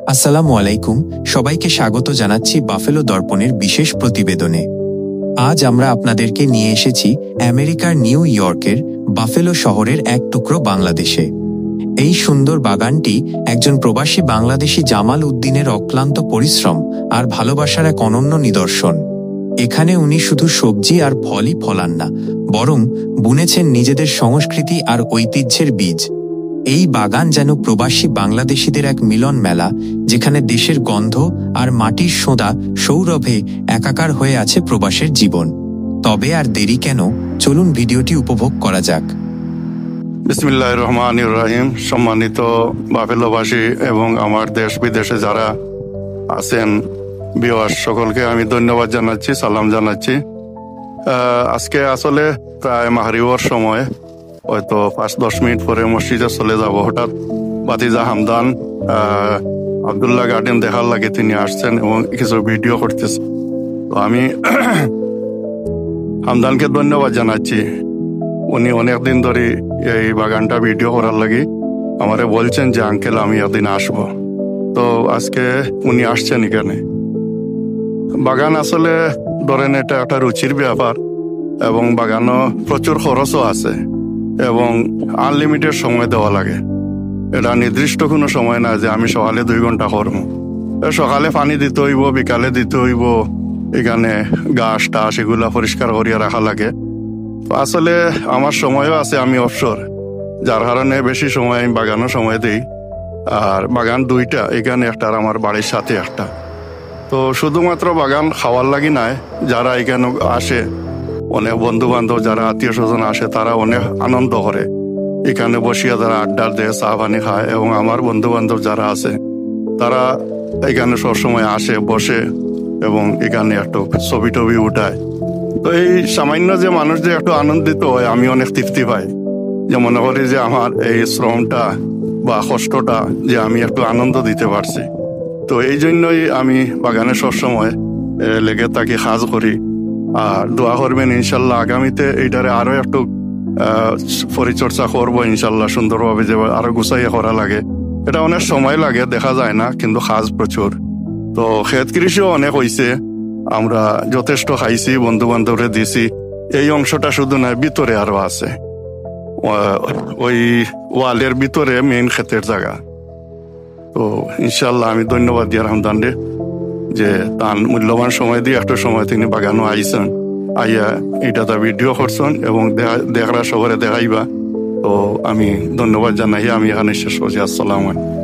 আসসালামু আলাইকুম, সবাইকে স্বাগত জানাচ্ছি বাফেলো দর্পণের বিশেষ প্রতিবেদনে। আজ আমরা আপনাদেরকে নিয়ে এসেছি আমেরিকার নিউ ইয়র্কের বাফেলো শহরের এক টুকরো বাংলাদেশে। এই সুন্দর বাগানটি একজন প্রবাসী বাংলাদেশি জামাল উদ্দিনের অক্লান্ত পরিশ্রম আর ভালোবাসার এক অনন্য নিদর্শন। এখানে উনি শুধু সবজি আর ফলই ফলান না, বরং বুনেছেন নিজেদের সংস্কৃতি আর ঐতিহ্যের বীজ। এই বাগান যেন প্রবাসী বাংলাদেশিদের এক মিলন মেলা, যেখানে দেশের গন্ধ আর মাটির সোঁদা সৌরভে একাকার হয়ে আছে প্রবাসের জীবন। তবে আর দেরি কেন, চলুন ভিডিওটি উপভোগ করা যাক। বিসমিল্লাহির রহমানির রহিম। সম্মানিত বাফেলোবাসী এবং আমার দেশ বিদেশে যারা আছেন ভিউয়ার্স, সকলকে আমি ধন্যবাদ জানাচ্ছি, সালাম জানাচ্ছি। আজকে আসলে প্রায় মাগরিবের সময়, হয়তো 5-10 মিনিট পরে মসজিদে চলে যাব। হঠাৎ বাতিজা হামদান আবদুল্লাহ গার্ডেন দেখার লাগে তিনি আসছেন এবং কিছু ভিডিও করতেছেন। তো আমি হামদানকে ধন্যবাদ জানাচ্ছি। উনি অনেকদিন ধরে এই বাগানটা ভিডিও করার লাগে আমারে বলছেন যে আঙ্কেল আমি একদিন আসবো। তো আজকে উনি আসছেন এখানে। বাগান আসলে ধরেন এটা একটা রুচির ব্যাপার এবং বাগানও প্রচুর খরচও আছে এবং আনলিমিটেড সময় দেওয়া লাগে। এটা নির্দিষ্ট কোনো সময় না যে আমি সকালে 2 ঘন্টা করবো। সকালে পানি দিতে হইব, বিকালে দিতে হইব, এখানে ঘাস টাস এগুলা পরিষ্কার করিয়া রাখা লাগে। তো আসলে আমার সময়ও আছে, আমি অবসর, যার কারণে বেশি সময় আমি বাগানও সময় দিই। আর বাগান 2টা, এখানে একটা আর আমার বাড়ির সাথে একটা। তো শুধুমাত্র বাগান খাওয়ার লাগি নাই, যারা এখানে আসে, অনেক বন্ধু বান্ধব যারা আত্মীয় স্বজন আসে, তারা অনেক আনন্দ করে এখানে বসিয়া, তারা আড্ডা দেয়, চা পানি খায়। এবং আমার বন্ধু বান্ধব যারা আছে তারা এখানে সবসময় আসে, বসে এবং এখানে একটু ছবি টবি উঠায়। তো এই সামান্য যে মানুষ যে একটু আনন্দিত হয়, আমি অনেক তৃপ্তি পাই, যে মনে করি যে আমার এই শ্রমটা বা কষ্টটা যে আমি একটু আনন্দ দিতে পারছি। তো এই জন্যই আমি বাগানে সবসময় লেগে থাকি, কাজ করি। আর দোয়া করবেন ইনশাল্লাহ আগামীতে এইটারে আরো একটু পরিচর্যা করবো ইনশাল্লাহ, সুন্দরভাবে যে আরো গুছাইয়া করা লাগে। এটা অনেক সময় লাগে, দেখা যায় না, কিন্তু কাজ প্রচুর। তো ক্ষেত কৃষিও অনেক হয়েছে, আমরা যথেষ্ট খাইছি, বন্ধু বান্ধবরে দিছি। এই অংশটা শুধু নয়, ভিতরে আরো আছে, ওই ওয়ালের ভিতরে মেইন ক্ষেতের জায়গা। তো ইনশাল্লাহ আমি ধন্যবাদ দিয়ার হামদানরে যে তার মূল্যবান সময় দিয়ে একটু সময় তিনি বাগানও আইসেন, আইয়া এটা তার ভিডিও করছেন এবং দেখার শহরে দেখাইবা। তো আমি ধন্যবাদ জানাই, আমি এখানে শেষ করছি। আসসালামু আলাইকুম।